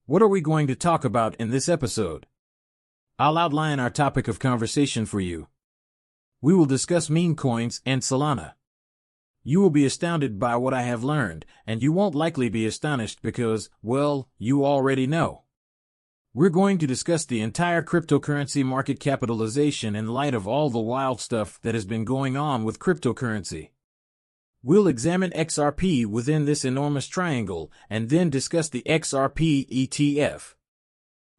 What are we going to talk about in this episode? I'll outline our topic of conversation for you. We will discuss meme coins and Solana. You will be astounded by what I have learned, and you won't likely be astonished because, well, you already know. We're going to discuss the entire cryptocurrency market capitalization in light of all the wild stuff that has been going on with cryptocurrency. We'll examine XRP within this enormous triangle, and then discuss the XRP ETF.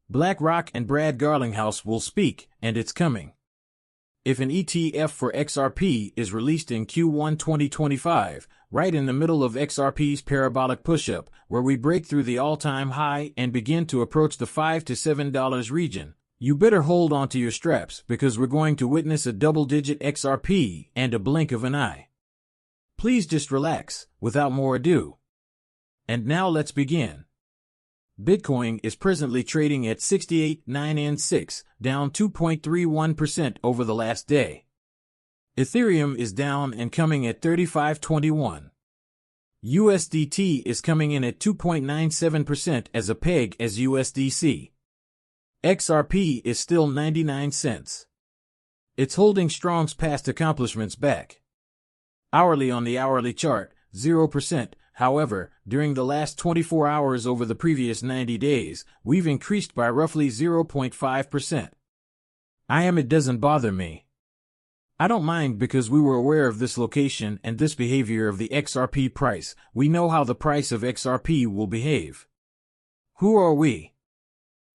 BlackRock and Garlinghouse will speak, and it's coming. If an ETF for XRP is released in Q1 2025, right in the middle of XRP's parabolic push-up, where we break through the all-time high and begin to approach the $5 to $7 region, you better hold on to your straps because we're going to witness a double-digit XRP and a blink of an eye. Please just relax, without more ado. And now let's begin. Bitcoin is presently trading at 68,996, down 2.31% over the last day. Ethereum is down and coming at 35.21. USDT is coming in at 2.97% as a peg as USDC. XRP is still 99 cents. It's holding Strong's past accomplishments back. Hourly on the hourly chart, 0%. However, during the last 24 hours over the previous 90 days, we've increased by roughly 0.5%. It doesn't bother me. I don't mind because we were aware of this location and this behavior of the XRP price. We know how the price of XRP will behave. Who are we?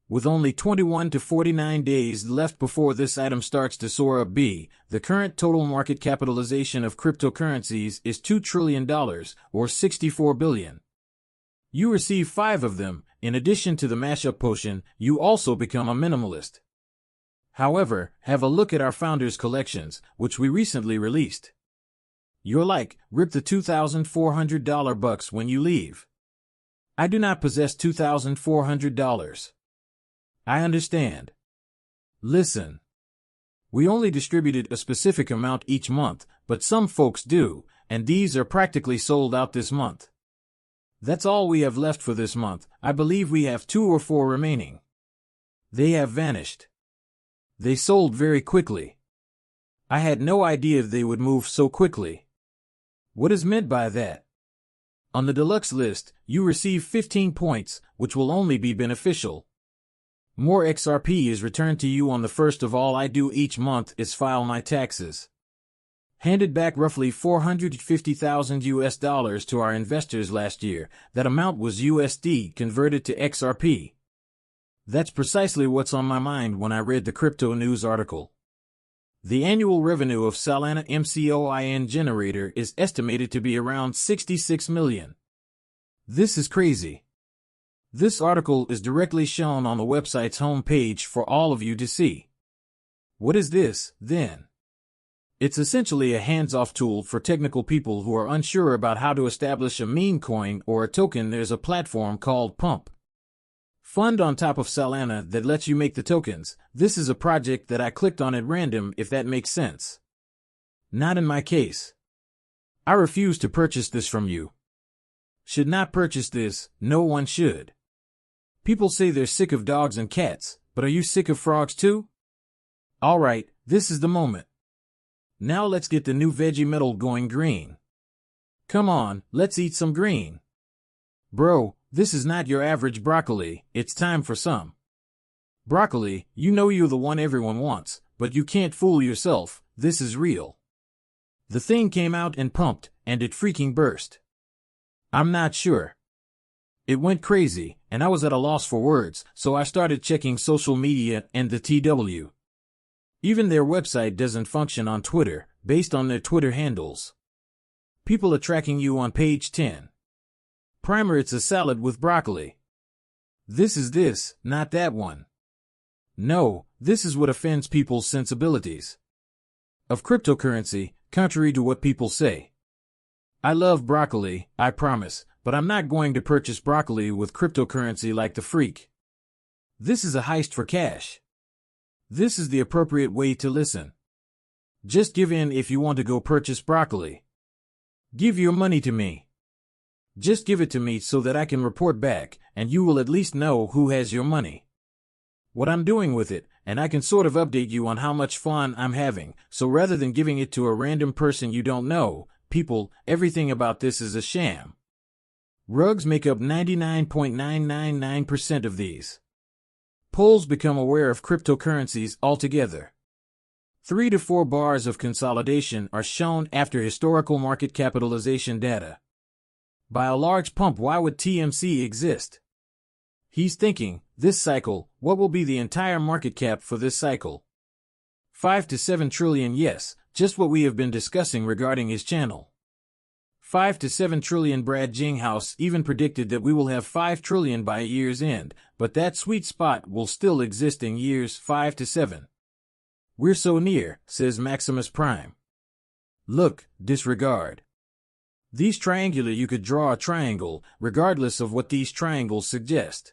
With only 21 to 49 days left before this item starts to soar up, the current total market capitalization of cryptocurrencies is $2 trillion, or $64 billion. You receive 5 of them. In addition to the mashup potion, you also become a minimalist. However, have a look at our founders' collections, which we recently released. You're like, rip the $2,400 bucks when you leave. I do not possess $2,400. I understand. Listen. We only distributed a specific amount each month, but some folks do, and these are practically sold out this month. That's all we have left for this month. I believe we have 2 or 4 remaining. They have vanished. They sold very quickly. I had no idea they would move so quickly. What is meant by that? On the deluxe list, you receive 15 points, which will only be beneficial. More XRP is returned to you on the first of all I do each month is file my taxes. Handed back roughly $450,000 to our investors last year. That amount was USD converted to XRP. That's precisely what's on my mind when I read the Crypto News article. The annual revenue of Solana MCOIN generator is estimated to be around $66 million. This is crazy. This article is directly shown on the website's homepage for all of you to see. What is this, then? It's essentially a hands-off tool for technical people who are unsure about how to establish a meme coin or a token. There's a platform called Pump Fund on top of Solana that lets you make the tokens. This is a project that I clicked on at random, if that makes sense. Not in my case. I refuse to purchase this from you. Should not purchase this, no one should. People say they're sick of dogs and cats, but are you sick of frogs too? Alright, this is the moment. Now let's get the new veggie metal going green. Come on, let's eat some green. Bro, this is not your average broccoli, it's time for some. Broccoli, you know you're the one everyone wants, but you can't fool yourself, this is real. The thing came out and pumped, and it freaking burst. I'm not sure. It went crazy, and I was at a loss for words, so I started checking social media and the TW. Even their website doesn't function on Twitter, based on their Twitter handles. People are tracking you on page 10. Primer, it's a salad with broccoli. This is this, not that one. No, this is what offends people's sensibilities. Of cryptocurrency, contrary to what people say. I love broccoli, I promise, but I'm not going to purchase broccoli with cryptocurrency like the freak. This is a heist for cash. This is the appropriate way to listen. Just give in if you want to go purchase broccoli. Give your money to me. Just give it to me so that I can report back, and you will at least know who has your money. What I'm doing with it, and I can sort of update you on how much fun I'm having, so rather than giving it to a random person you don't know, people, everything about this is a sham. Rugs make up 99.999% of these. Polls become aware of cryptocurrencies altogether. 3 to 4 bars of consolidation are shown after historical market capitalization data. By a large pump, why would TMC exist? He's thinking, this cycle, what will be the entire market cap for this cycle? 5 to 7 trillion, yes, just what we have been discussing regarding his channel. 5 to 7 trillion. Garlinghouse even predicted that we will have 5 trillion by year's end, but that sweet spot will still exist in years 5 to 7. We're so near, says Maximus Prime. Look, disregard. These triangular, you could draw a triangle, regardless of what these triangles suggest.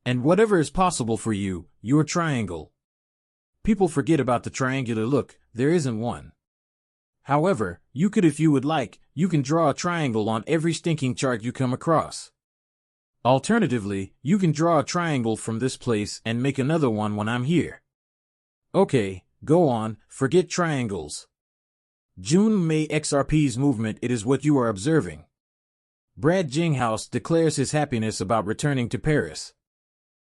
And whatever is possible for you, your triangle. People forget about the triangular look, there isn't one. However, you could, if you would like, you can draw a triangle on every stinking chart you come across. Alternatively, you can draw a triangle from this place and make another one when I'm here. Okay, go on, forget triangles. June-May XRP's movement, it is what you are observing. Garlinghouse declares his happiness about returning to Paris.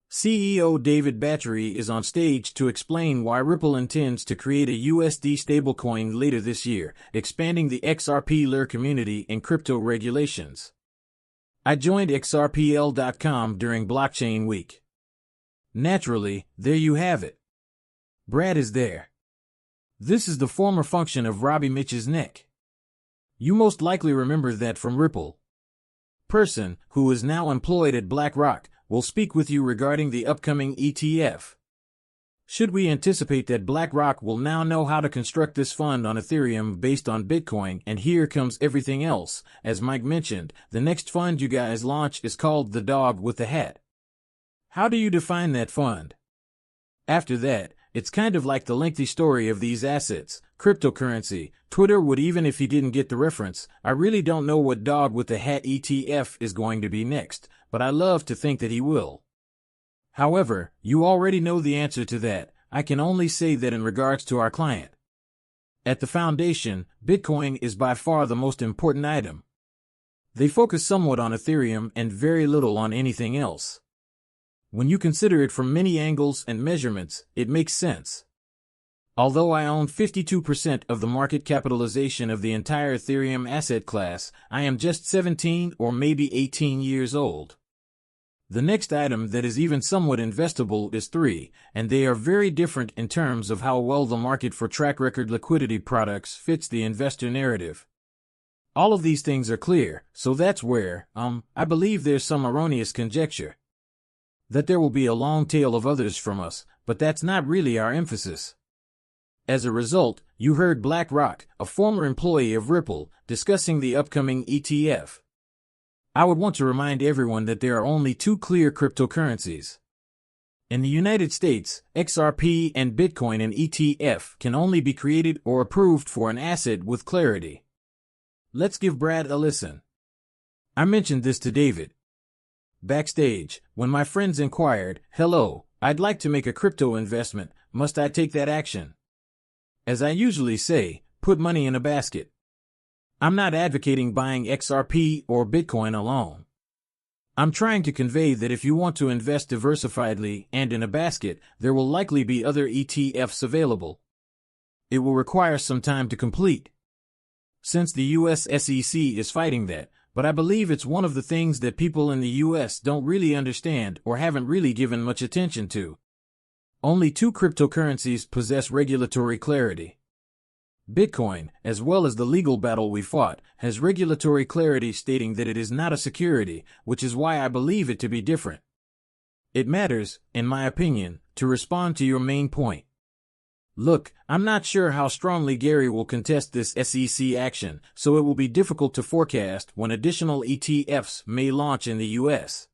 CEO David Battery is on stage to explain why Ripple intends to create a USD stablecoin later this year, expanding the XRP lure community in crypto regulations. I joined xrpl.com during Blockchain Week. Naturally, there you have it. Brad is there. This is the former function of Robbie Mitch's neck. You most likely remember that from Ripple. Person, who is now employed at BlackRock, will speak with you regarding the upcoming ETF. Should we anticipate that BlackRock will now know how to construct this fund on Ethereum based on Bitcoin? And here comes everything else. As Mike mentioned, the next fund you guys launch is called the Dog with the Hat. How do you define that fund? After that, it's kind of like the lengthy story of these assets, cryptocurrency. Twitter would, even if he didn't get the reference. I really don't know what Dog with the Hat ETF is going to be next, but I love to think that he will. However, you already know the answer to that. I can only say that in regards to our client. At the foundation, Bitcoin is by far the most important item. They focus somewhat on Ethereum and very little on anything else. When you consider it from many angles and measurements, it makes sense. Although I own 52% of the market capitalization of the entire Ethereum asset class, I am just 17 or maybe 18 years old. The next item that is even somewhat investable is 3, and they are very different in terms of how well the market for track record liquidity products fits the investor narrative. All of these things are clear, so that's where, I believe there's some erroneous conjecture. That there will be a long tail of others from us, but that's not really our emphasis. As a result, you heard BlackRock, a former employee of Ripple, discussing the upcoming ETF. I would want to remind everyone that there are only 2 clear cryptocurrencies. In the United States, XRP and Bitcoin, an ETF can only be created or approved for an asset with clarity. Let's give Brad a listen. I mentioned this to David. Backstage, when my friends inquired, "Hello, I'd like to make a crypto investment, must I take that action?" As I usually say, put money in a basket. I'm not advocating buying XRP or Bitcoin alone. I'm trying to convey that if you want to invest diversifiedly and in a basket, there will likely be other ETFs available. It will require some time to complete. Since the US SEC is fighting that, but I believe it's one of the things that people in the US don't really understand or haven't really given much attention to. Only 2 cryptocurrencies possess regulatory clarity. Bitcoin, as well as the legal battle we fought, has regulatory clarity stating that it is not a security, which is why I believe it to be different. It matters, in my opinion, to respond to your main point. Look, I'm not sure how strongly Gary will contest this SEC action, so it will be difficult to forecast when additional ETFs may launch in the US.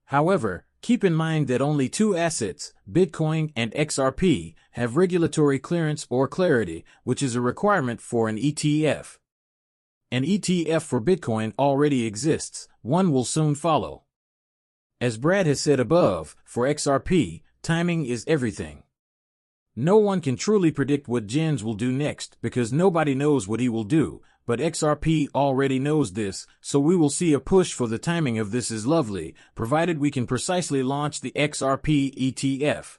However, keep in mind that only 2 assets, Bitcoin and XRP, have regulatory clearance or clarity, which is a requirement for an ETF. An ETF for Bitcoin already exists, one will soon follow. As Brad has said above, for XRP, timing is everything. No one can truly predict what Jens will do next because nobody knows what he will do, but XRP already knows this, so we will see a push for the timing of this is lovely, provided we can precisely launch the XRP ETF.